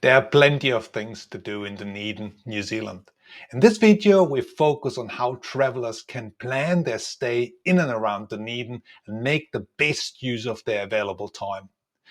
There are plenty of things to do in Dunedin, New Zealand. In this video, we focus on how travelers can plan their stay in and around Dunedin and make the best use of their available time.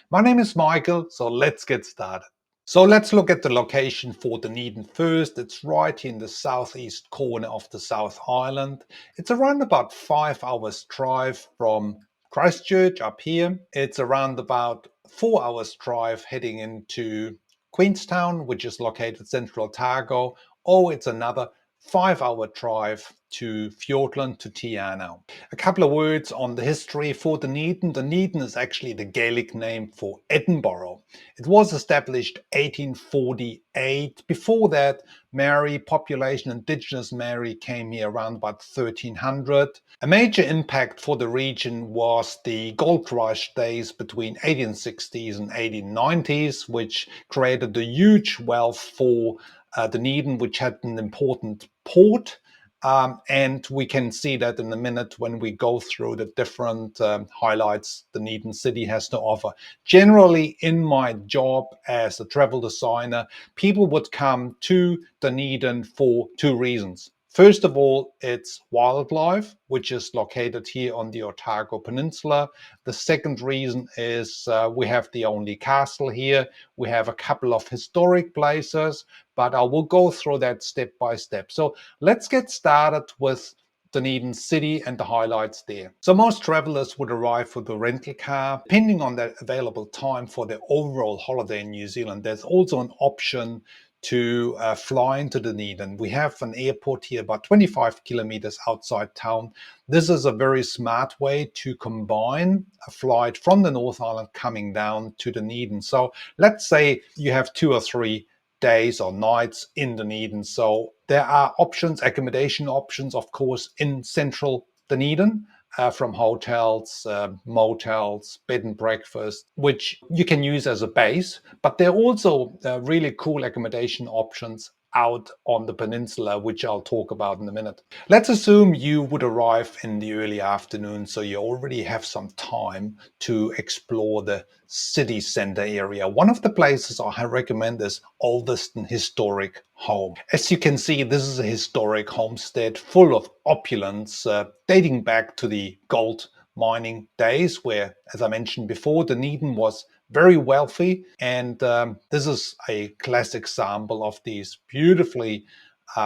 My name is Michael, so let's get started. So let's look at the location for Dunedin first. It's right here in the southeast corner of the South Island. It's around about 5 hours drive from Christchurch up here. It's around about 4 hours drive heading into Queenstown, which is located central Otago, or it's another 5-hour drive to Fiordland to Tairoa. A couple of words on the history for Dunedin. Dunedin is actually the Gaelic name for Edinburgh. It was established 1848. Before that, Maori population, indigenous Maori, came here around about 1300. A major impact for the region was the gold rush days between 1860s and 1890s, which created a huge wealth for Dunedin, which had an important port. And we can see that in a minute when we go through the different highlights Dunedin city has to offer. Generally, in my job as a travel designer, people would come to Dunedin for two reasons. First of all, it's wildlife, which is located here on the Otago Peninsula. The second reason is we have the only castle here. We have a couple of historic places, but I will go through that step by step. So let's get started with Dunedin city and the highlights there. So most travelers would arrive with a rental car. Depending on the available time for their overall holiday in New Zealand, there's also an option to fly into Dunedin. We have an airport here about 25 kilometers outside town. This is a very smart way to combine a flight from the North Island coming down to Dunedin. So let's say you have 2 or 3 days or nights in Dunedin. So there are options, accommodation options, of course, in central Dunedin. From hotels, motels, bed and breakfast, which you can use as a base. But there are also really cool accommodation options out on the peninsula, which I'll talk about in a minute. Let's assume you would arrive in the early afternoon, so you already have some time to explore the city center area. One of the places I recommend is Olveston Historic Home. As you can see, this is a historic homestead full of opulence, dating back to the gold mining days, where, as I mentioned before, Dunedin was very wealthy, and this is a classic example of these beautifully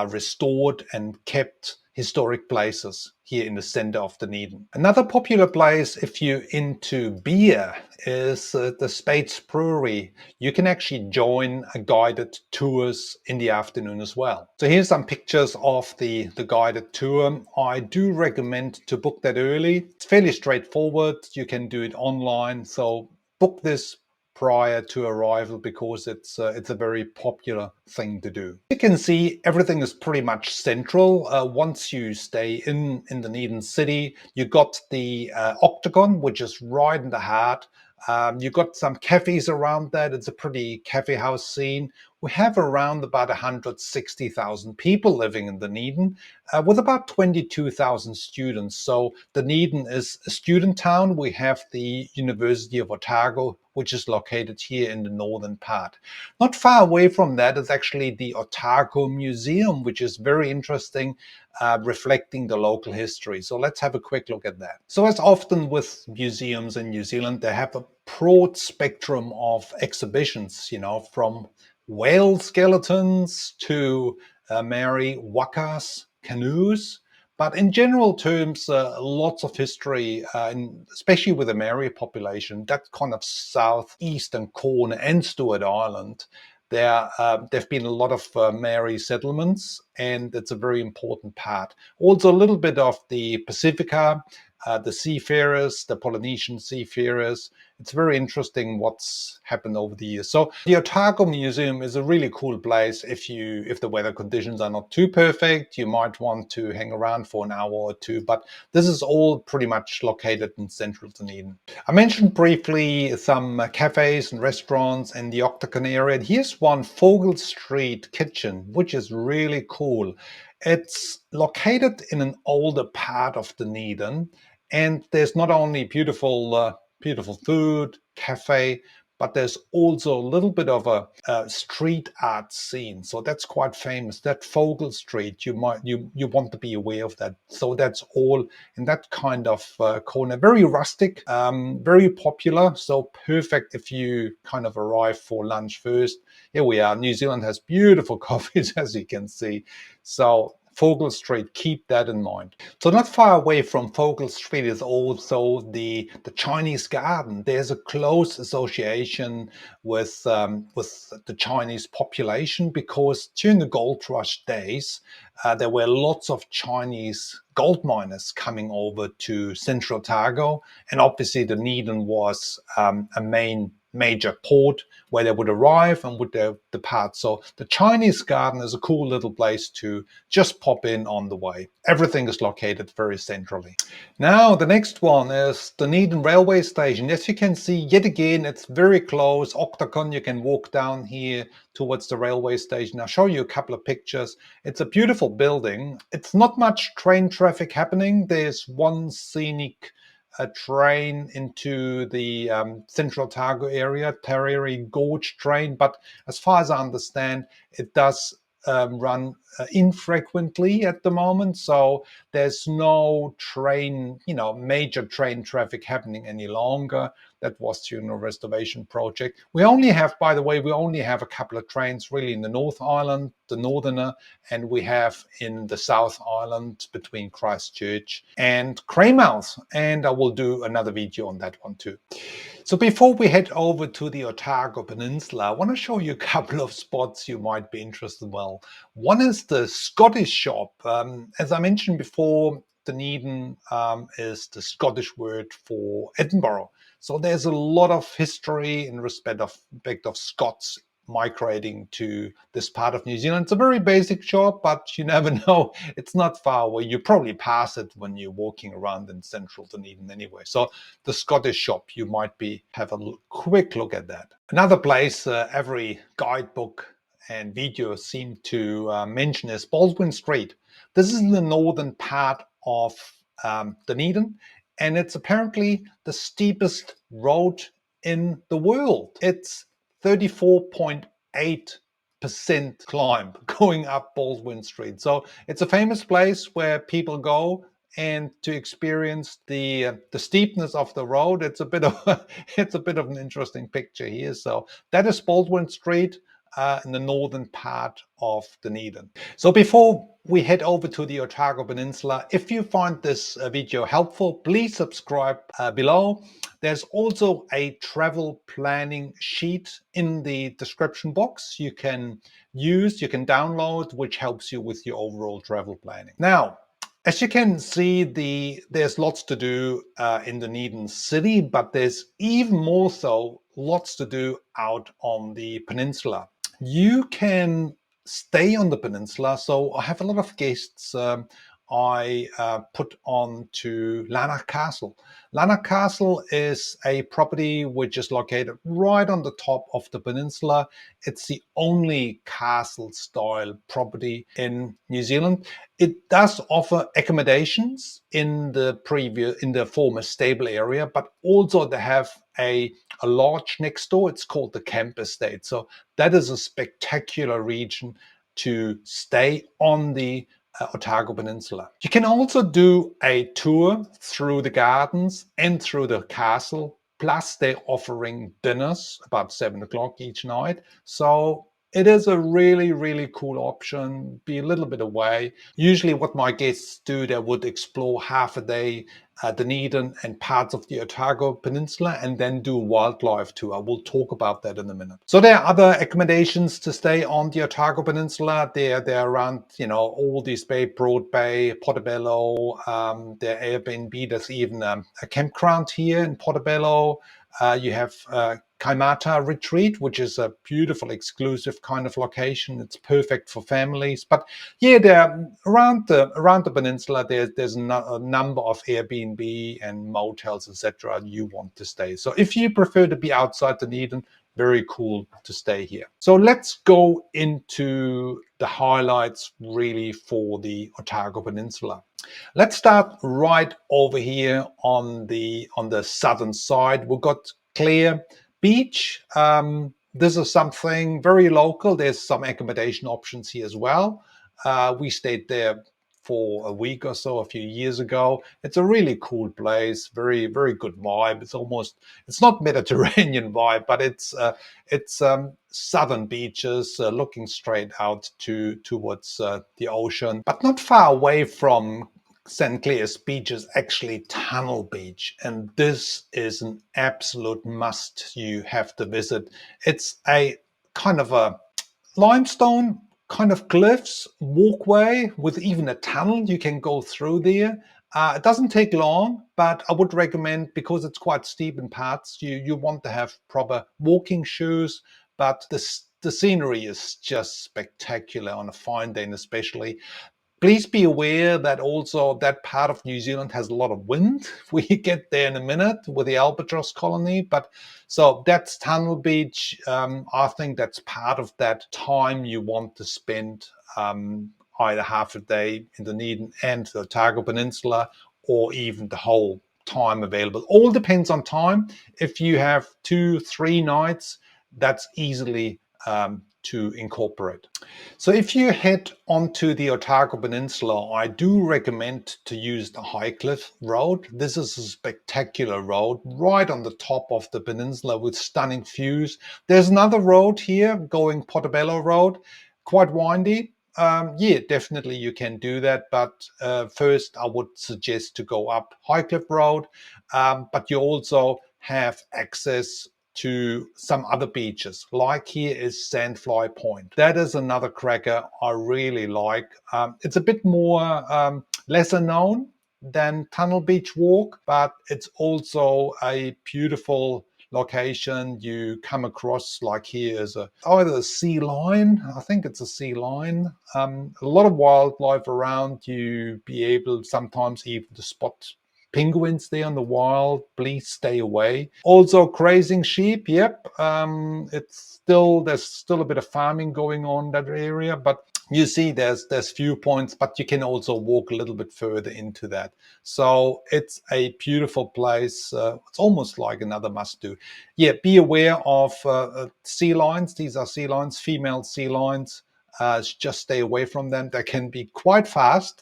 restored and kept historic places here in the center of Dunedin. Another popular place, if you're into beer, is the Speights Brewery. You can actually join a guided tours in the afternoon as well. So here's some pictures of the guided tour. I do recommend to book that early. It's fairly straightforward. You can do it online. So book this prior to arrival because it's a very popular thing to do. You can see everything is pretty much central. Once you stay in Dunedin city, you got the Octagon, which is right in the heart. You got some cafes around that. It's a pretty cafe house scene. We have around about 160,000 people living in Dunedin, with about 22,000 students. So Dunedin is a student town. We have the University of Otago, which is located here in the northern part. Not far away from that is actually the Otago Museum, which is very interesting, reflecting the local history. So let's have a quick look at that. So as often with museums in New Zealand, they have a broad spectrum of exhibitions, from whale skeletons to Maori wakas, canoes. But in general terms, lots of history, especially with the Maori population, that kind of southeastern corner and Stewart Island, there've been a lot of Maori settlements, and it's a very important part. Also a little bit of the Pacifica, the seafarers, the Polynesian seafarers. It's very interesting what's happened over the years. So the Otago Museum is a really cool place. If the weather conditions are not too perfect, you might want to hang around for an hour or two, but this is all pretty much located in central Dunedin. I mentioned briefly some cafes and restaurants in the Octagon area. Here's one, Vogel Street Kitchen, which is really cool. It's located in an older part of Dunedin, and there's not only beautiful food, cafe, but there's also a little bit of a street art scene. So that's quite famous. That Vogel Street, you want to be aware of that. So that's all in that kind of corner. Very rustic, very popular. So perfect if you kind of arrive for lunch first. Here we are. New Zealand has beautiful coffees, as you can see. So Vogel Street, keep that in mind. So not far away from Vogel Street is also the Chinese Garden. There's a close association with the Chinese population because during the gold rush days, there were lots of Chinese gold miners coming over to central Otago, and obviously Dunedin was a major port where they would arrive and would depart. So the Chinese Garden is a cool little place to just pop in on the way. Everything is located very centrally. Now the next one is Dunedin railway station. As you can see, yet again, it's very close. Octagon, you can walk down here towards the railway station. I'll show you a couple of pictures. It's a beautiful building. It's not much train traffic happening. There's one scenic train into the central Otago area, Tairoa Gorge train, but as far as I understand, it does run infrequently at the moment, so there's no train, major train traffic happening any longer. That was during the restoration project. We only have, by the way, a couple of trains really in the North Island, the Northerner, and we have in the South Island between Christchurch and 𝗏𝗏𝗃𝗃𝗃, and I will do another video on that one too. So before we head over to the Otago Peninsula, I want to show you a couple of spots you might be interested in. Well, one is the Scottish shop. As I mentioned before, Dunedin is the Scottish word for Edinburgh. So there's a lot of history in respect of Scots migrating to this part of New Zealand. It's a very basic shop, but you never know. It's not far away. You probably pass it when you're walking around in central Dunedin anyway. So the Scottish shop, you might have a quick look at that. Another place every guidebook and video seem to mention is Baldwin Street. This is in the northern part of Dunedin, and it's apparently the steepest road in the world. It's 34.8% climb going up Baldwin Street. So it's a famous place where people go and to experience the steepness of the road. It's a bit of an interesting picture here. So that is Baldwin Street in the northern part of Dunedin. So before we head over to the Otago Peninsula, if you find this video helpful, please subscribe below. There's also a travel planning sheet in the description box you can download, which helps you with your overall travel planning. Now, as you can see, there's lots to do in Dunedin city, but there's even more so lots to do out on the peninsula. You can stay on the peninsula. So I have a lot of guests I put on to Larnach Castle. Larnach Castle is a property which is located right on the top of the peninsula. It's the only castle-style property in New Zealand. It does offer accommodations in the former stable area, but also they have a lodge next door. It's called the Camp Estate. So that is a spectacular region to stay on the Otago Peninsula. You can also do a tour through the gardens and through the castle. Plus, they're offering dinners about 7 o'clock each night. So it is a really, really cool option. Be a little bit away. Usually what my guests do, they would explore half a day Dunedin and parts of the Otago Peninsula and then do a wildlife tour. I will talk about that in a minute. So there are other accommodations to stay on the Otago Peninsula. They're around, Oldies Bay, Broad Bay, 𝗏𝗏𝗃𝗃𝗃, their Airbnb. There's even a campground here in 𝗏𝗏𝗃𝗃. You have Kaimata Retreat, which is a beautiful, exclusive kind of location. It's perfect for families. But yeah, there around the peninsula, there's a number of Airbnb and motels, etc. you want to stay. So if you prefer to be outside Dunedin, very cool to stay here. So let's go into the highlights really for the Otago Peninsula. Let's start right over here on the southern side. We've got 𝗥𝗲𝗃𝗀𝗃𝗀 beach, this is something very local. There's some accommodation options here as well. We stayed there for a week or so a few years ago. It's a really cool place, very, very good vibe. It's not Mediterranean vibe, but it's southern beaches looking straight out towards the ocean, but not far away from St. Clair's beach is actually Tunnel Beach, and this is an absolute must you have to visit. It's a kind of a limestone kind of cliffs walkway with even a tunnel you can go through there. It doesn't take long, but I would recommend, because it's quite steep in parts, you want to have proper walking shoes. But the scenery is just spectacular on a fine day, and especially. Please be aware that also that part of New Zealand has a lot of wind. We get there in a minute with the Albatross colony, but so that's Tunnel Beach. I think that's part of that time you want to spend either half a day in Dunedin and the Otago Peninsula, or even the whole time available. All depends on time. If you have 2-3 nights, that's easily to incorporate. So if you head onto the Otago Peninsula, I do recommend to use the Highcliffe Road. This is a spectacular road right on the top of the peninsula with stunning views. There's another road here going 𝗏𝗏𝗃𝗃 Road, quite windy. Yeah, definitely you can do that, but first I would suggest to go up Highcliffe Road, but you also have access to some other beaches, like here is Sandfly Point. That is another cracker I really like. It's a bit more lesser known than Tunnel Beach Walk, but it's also a beautiful location. You come across, like here is either a sea lion, I think it's a sea lion. A lot of wildlife around. You be able sometimes even to spot penguins there in the wild. Please stay away. Also grazing sheep. Yep, there's still a bit of farming going on in that area, but you see there's viewpoints, but you can also walk a little bit further into that. So it's a beautiful place. It's almost like another must-do. Yeah, be aware of sea lions. These are sea lions, female sea lions. Just stay away from them. They can be quite fast,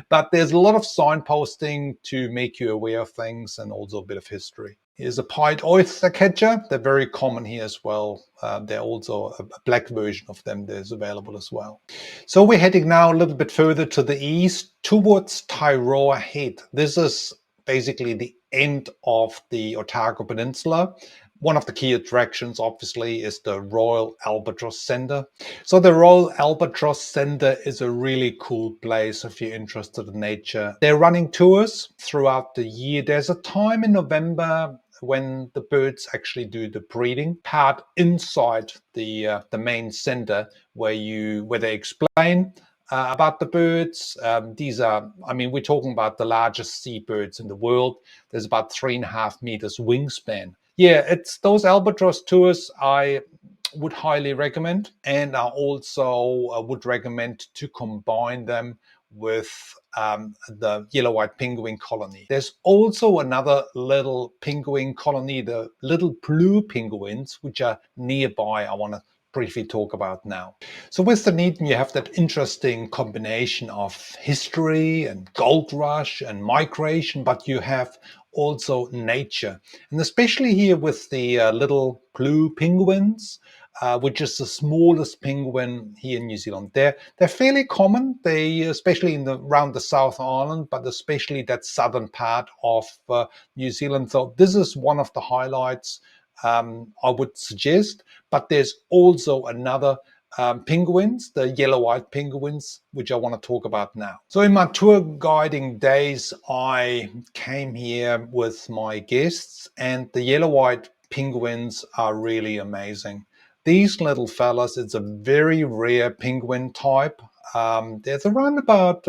but there's a lot of signposting to make you aware of things, and also a bit of history. Here's a pied oyster-catcher. They're very common here as well. They're also a black version of them that's available as well. So we're heading now a little bit further to the east towards Tairoa Head. This is basically the end of the Otago Peninsula. One of the key attractions, obviously, is the Royal Albatross Centre. So the Royal Albatross Centre is a really cool place if you're interested in nature. They're running tours throughout the year. There's a time in November when the birds actually do the breeding part inside the main centre, where they explain about the birds. These are, I mean, we're talking about the largest seabirds in the world. There's about 3.5 meters wingspan. Yeah, it's those albatross tours I would highly recommend, and I also would recommend to combine them with the yellow-white penguin colony. There's also another little penguin colony, the little blue penguins, which are nearby. I want to briefly talk about now. So with Dunedin, you have that interesting combination of history and gold rush and migration, but you have also nature. And especially here with the little blue penguins, which is the smallest penguin here in New Zealand. They're fairly common. They, especially around the South Island, but especially that southern part of New Zealand. So this is one of the highlights I would suggest. But there's also another penguins, the yellow-eyed penguins, which I want to talk about now. So in my tour guiding days, I came here with my guests, and the yellow-eyed penguins are really amazing. These little fellas, it's a very rare penguin type. There's around about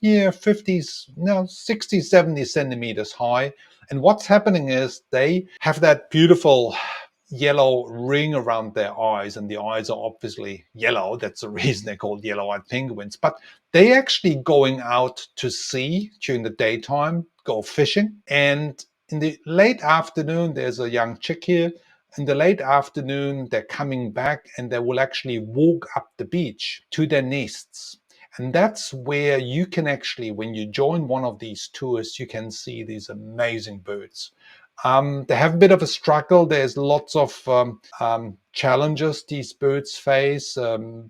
60, 70 centimeters high. And what's happening is they have that beautiful yellow ring around their eyes, and the eyes are obviously yellow. That's the reason they're called yellow-eyed penguins. But they actually going out to sea during the daytime, go fishing, and in the late afternoon, there's a young chick here. in the late afternoon, they're coming back and they will actually walk up the beach to their nests. And that's where you can actually, when you join one of these tours, you can see these amazing birds. They have a bit of a struggle. There's lots of challenges these birds face,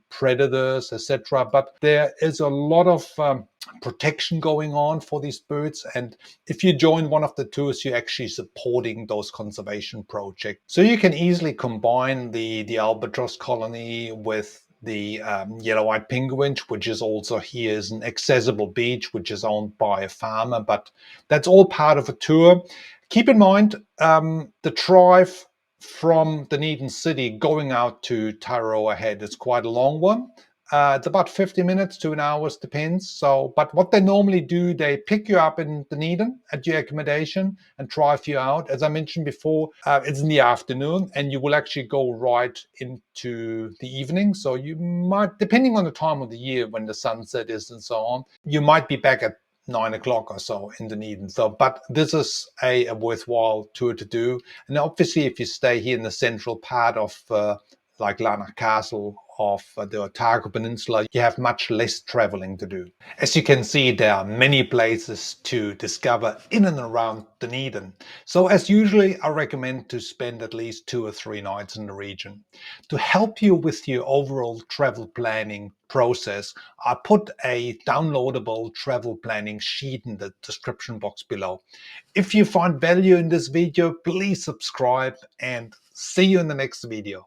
predators, etc. But there is a lot of protection going on for these birds. And if you join one of the tours, you're actually supporting those conservation projects. So you can easily combine the albatross colony with the yellow-eyed penguin, which is also here is an accessible beach, which is owned by a farmer, but that's all part of a tour. Keep in mind, the drive from Dunedin city going out to Tairoa Head is quite a long one. It's about 50 minutes to an hour, depends. So, but what they normally do, they pick you up in Dunedin at your accommodation and drive you out. As I mentioned before, it's in the afternoon and you will actually go right into the evening. So you might, depending on the time of the year when the sunset is and so on, you might be back at 9 o'clock or so in Dunedin. So, but this is a worthwhile tour to do. And obviously, if you stay here in the central part of like Larnach Castle of the Otago Peninsula, you have much less traveling to do. As you can see, there are many places to discover in and around Dunedin. So as usually, I recommend to spend at least 2 or 3 nights in the region. To help you with your overall travel planning process, I put a downloadable travel planning sheet in the description box below. If you find value in this video, please subscribe and see you in the next video.